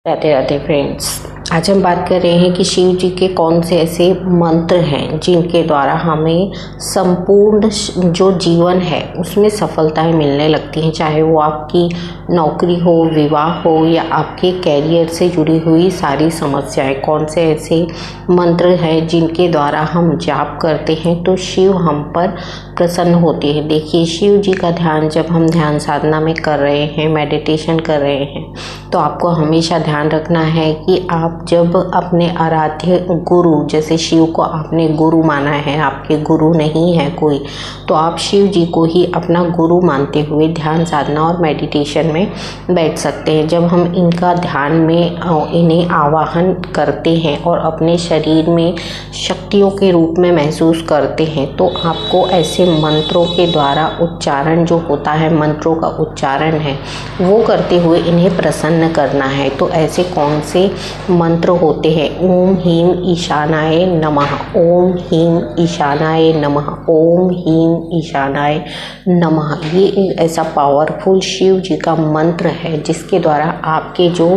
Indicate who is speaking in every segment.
Speaker 1: Radhe Radhe friends. आज हम बात कर रहे हैं कि शिव जी के कौन से ऐसे मंत्र हैं जिनके द्वारा हमें संपूर्ण जो जीवन है उसमें सफलताएं मिलने लगती हैं, चाहे वो आपकी नौकरी हो, विवाह हो या आपके कैरियर से जुड़ी हुई सारी समस्याएं। कौन से ऐसे मंत्र हैं जिनके द्वारा हम जाप करते हैं तो शिव हम पर प्रसन्न होते हैं। देखिए, शिव जी का ध्यान जब हम ध्यान साधना में कर रहे हैं, मेडिटेशन कर रहे हैं, तो आपको हमेशा ध्यान रखना है कि आप जब अपने आराध्य गुरु, जैसे शिव को आपने गुरु माना है, आपके गुरु नहीं है कोई, तो आप शिव जी को ही अपना गुरु मानते हुए ध्यान साधना और मेडिटेशन में बैठ सकते हैं। जब हम इनका ध्यान में इन्हें आवाहन करते हैं और अपने शरीर में शक्तियों के रूप में महसूस करते हैं, तो आपको ऐसे मंत्रों के द्वारा उच्चारण जो होता है, मंत्रों का उच्चारण है, वो करते हुए इन्हें प्रसन्न करना है। तो ऐसे कौन से मंत्र होते हैं? ओम ह्रीं ईशानाय नमः, ओम ह्रीं ईशानाय नमः, ओम ह्रीं ईशानाय नमः। ये ऐसा पावरफुल शिव जी का मंत्र है जिसके द्वारा आपके जो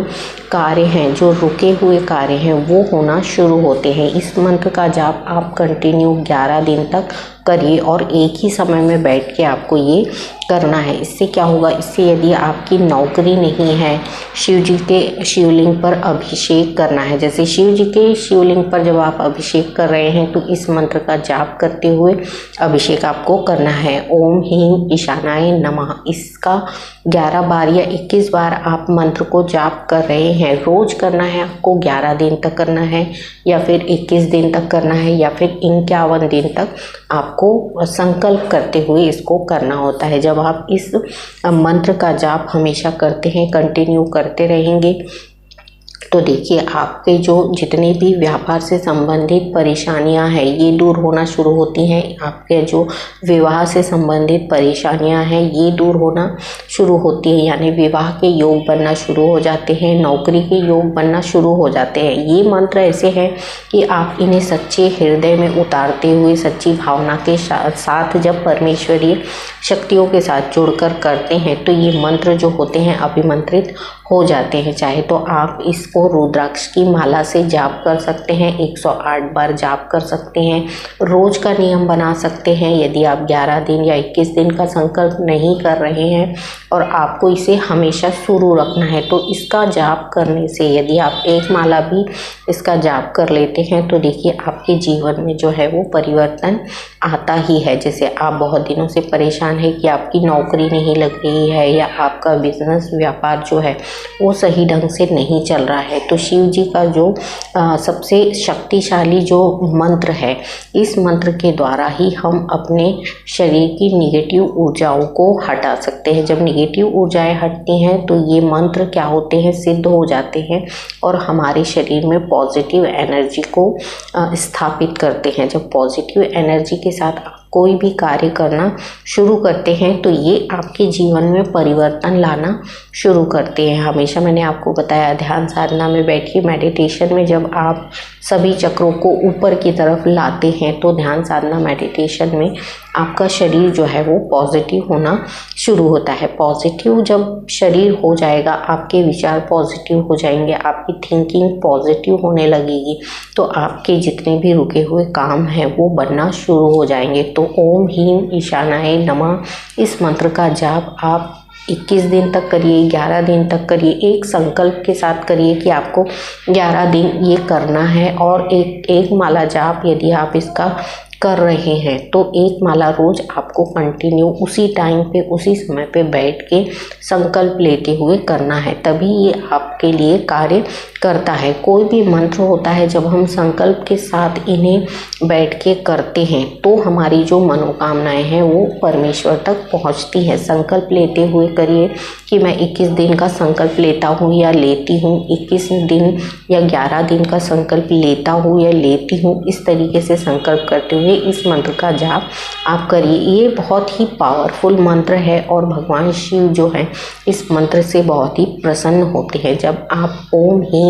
Speaker 1: कार्य हैं, जो रुके हुए कार्य हैं, वो होना शुरू होते हैं। इस मंत्र का जाप आप कंटिन्यू 11 दिन तक करिए और एक ही समय में बैठ के आपको ये करना है। इससे क्या होगा? इससे यदि आपकी नौकरी नहीं है, शिव जी के शिवलिंग पर अभिषेक करना है। जैसे शिव जी के शिवलिंग पर जब आप अभिषेक कर रहे हैं तो इस मंत्र का जाप करते हुए अभिषेक आपको करना है। ओम ह्रीं ईशानाय नमः, इसका 11 बार या 21 बार आप मंत्र को जाप कर रहे हैं। रोज करना है आपको, 11 दिन तक करना है या फिर 21 दिन तक करना है या फिर 51 दिन तक आपको संकल्प करते हुए इसको करना होता है। जब आप इस मंत्र का जाप हमेशा करते हैं, कंटिन्यू करते रहेंगे, तो देखिए आपके जो जितने भी व्यापार से संबंधित परेशानियां हैं ये दूर होना शुरू होती हैं। आपके जो विवाह से संबंधित परेशानियां हैं ये दूर होना शुरू होती हैं, यानी विवाह के योग बनना शुरू हो जाते हैं, नौकरी के योग बनना शुरू हो जाते हैं। ये मंत्र ऐसे हैं कि आप इन्हें सच्चे हृदय में उतारते हुए, सच्ची भावना के साथ जब परमेश्वरीय शक्तियों के साथ जुड़कर करते हैं तो ये मंत्र जो होते हैं अभिमंत्रित हो जाते हैं। चाहे तो आप इसको रुद्राक्ष की माला से जाप कर सकते हैं, 108 बार जाप कर सकते हैं, रोज का नियम बना सकते हैं। यदि आप 11 दिन या 21 दिन का संकल्प नहीं कर रहे हैं और आपको इसे हमेशा शुरू रखना है, तो इसका जाप करने से यदि आप एक माला भी इसका जाप कर लेते हैं तो देखिए आपके जीवन में जो है वो परिवर्तन आता ही है। जैसे आप बहुत दिनों से परेशान है कि आपकी नौकरी नहीं लग रही है या आपका बिजनेस व्यापार जो है वो सही ढंग से नहीं चल रहा है, तो शिव जी का जो सबसे शक्तिशाली जो मंत्र है, इस मंत्र के द्वारा ही हम अपने शरीर की निगेटिव ऊर्जाओं को हटा सकते हैं। जब निगेटिव ऊर्जाएं हटती हैं तो ये मंत्र क्या होते हैं, सिद्ध हो जाते हैं और हमारे शरीर में पॉजिटिव एनर्जी को स्थापित करते हैं। जब पॉजिटिव एनर्जी के साथ कोई भी कार्य करना शुरू करते हैं तो ये आपके जीवन में परिवर्तन लाना शुरू करते हैं। हमेशा मैंने आपको बताया, ध्यान साधना में बैठिए, मेडिटेशन में जब आप सभी चक्रों को ऊपर की तरफ लाते हैं तो ध्यान साधना मेडिटेशन में आपका शरीर जो है वो पॉजिटिव होना शुरू होता है। पॉजिटिव जब शरीर हो जाएगा, आपके विचार पॉजिटिव हो जाएंगे, आपकी थिंकिंग पॉजिटिव होने लगेगी, तो आपके जितने भी रुके हुए काम हैं वो बनना शुरू हो जाएंगे। तो ओम ह्रीं ईशानाय नमः, इस मंत्र का जाप आप 21 दिन तक करिए, 11 दिन तक करिए, एक संकल्प के साथ करिए कि आपको 11 दिन ये करना है। और एक माला जाप यदि आप इसका कर रहे हैं तो एक माला रोज आपको कंटिन्यू उसी टाइम पे, उसी समय पे बैठ के संकल्प लेते हुए करना है, तभी ये आपके लिए कार्य करता है। कोई भी मंत्र होता है, जब हम संकल्प के साथ इन्हें बैठ के करते हैं तो हमारी जो मनोकामनाएं हैं वो परमेश्वर तक पहुंचती है। संकल्प लेते हुए करिए कि मैं 21 दिन का संकल्प लेता हूँ या लेती हूँ, 21 दिन या 11 दिन का संकल्प लेता हूँ या लेती हूँ, इस तरीके से संकल्प करते हुए इस मंत्र का जाप आप करिए। ये बहुत ही पावरफुल मंत्र है और भगवान शिव जो है इस मंत्र से बहुत ही प्रसन्न होते हैं। जब आप ओम ह्रीं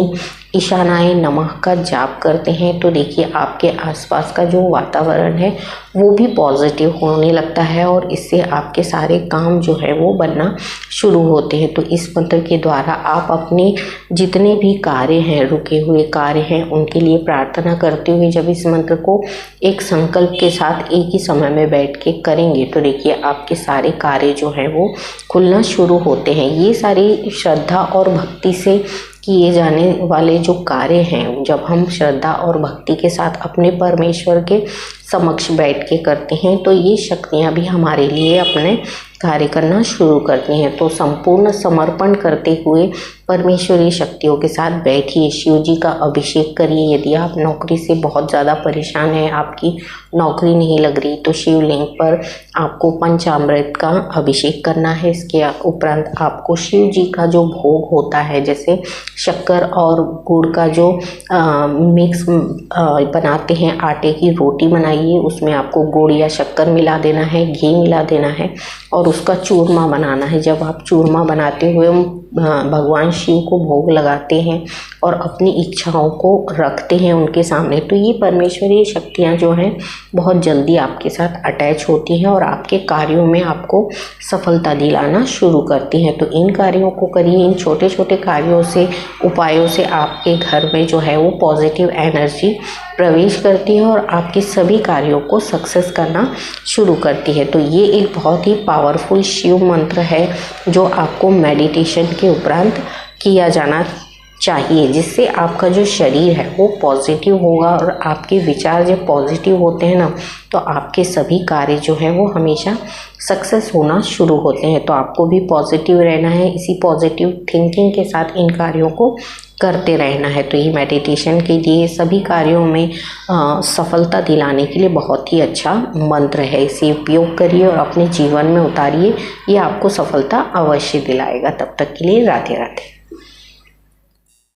Speaker 1: ईशानाय नमः का जाप करते हैं तो देखिए आपके आसपास का जो वातावरण है वो भी पॉजिटिव होने लगता है और इससे आपके सारे काम जो है वो बनना शुरू होते हैं। तो इस मंत्र के द्वारा आप अपने जितने भी कार्य हैं, रुके हुए कार्य हैं, उनके लिए प्रार्थना करते हुए जब इस मंत्र को एक संकल्प के साथ एक ही समय में बैठ के करेंगे तो देखिए आपके सारे कार्य जो हैं वो खुलना शुरू होते हैं। ये सारी श्रद्धा और भक्ति से किए जाने वाले जो कार्य हैं, जब हम श्रद्धा और भक्ति के साथ अपने परमेश्वर के समक्ष बैठ के करते हैं तो ये शक्तियाँ भी हमारे लिए अपने कार्य करना शुरू करती हैं। तो संपूर्ण समर्पण करते हुए परमेश्वरी शक्तियों के साथ बैठिए, शिव जी का अभिषेक करिए। यदि आप नौकरी से बहुत ज़्यादा परेशान हैं, आपकी नौकरी नहीं लग रही, तो शिवलिंग पर आपको पंचामृत का अभिषेक करना है। इसके उपरांत आपको शिव जी का जो भोग होता है, जैसे शक्कर और गुड़ का जो मिक्स बनाते हैं, आटे की रोटी बनाइए, उसमें आपको गुड़ या शक्कर मिला देना है, घी मिला देना है और उसका चूरमा बनाना है। जब आप चूरमा बनाते हुए भगवान शिव को भोग लगाते हैं और अपनी इच्छाओं को रखते हैं उनके सामने, तो ये परमेश्वरी शक्तियाँ जो हैं बहुत जल्दी आपके साथ अटैच होती हैं और आपके कार्यों में आपको सफलता दिलाना शुरू करती हैं। तो इन कार्यों को करिए। इन छोटे छोटे कार्यों से, उपायों से आपके घर में जो है वो पॉजिटिव एनर्जी प्रवेश करती है और आपके सभी कार्यों को सक्सेस करना शुरू करती है। तो ये एक बहुत ही पावरफुल शिव मंत्र है जो आपको मेडिटेशन के उपरांत किया जाना चाहिए, जिससे आपका जो शरीर है वो पॉजिटिव होगा और आपके विचार जब पॉजिटिव होते हैं ना तो आपके सभी कार्य जो है वो हमेशा सक्सेस होना शुरू होते हैं। तो आपको भी पॉजिटिव रहना है, इसी पॉजिटिव थिंकिंग के साथ इन कार्यों को करते रहना है। तो ये मेडिटेशन के लिए, सभी कार्यों में सफलता दिलाने के लिए बहुत ही अच्छा मंत्र है। इसे उपयोग करिए और अपने जीवन में उतारिए, ये आपको सफलता अवश्य दिलाएगा। तब तक के लिए राधे राधे।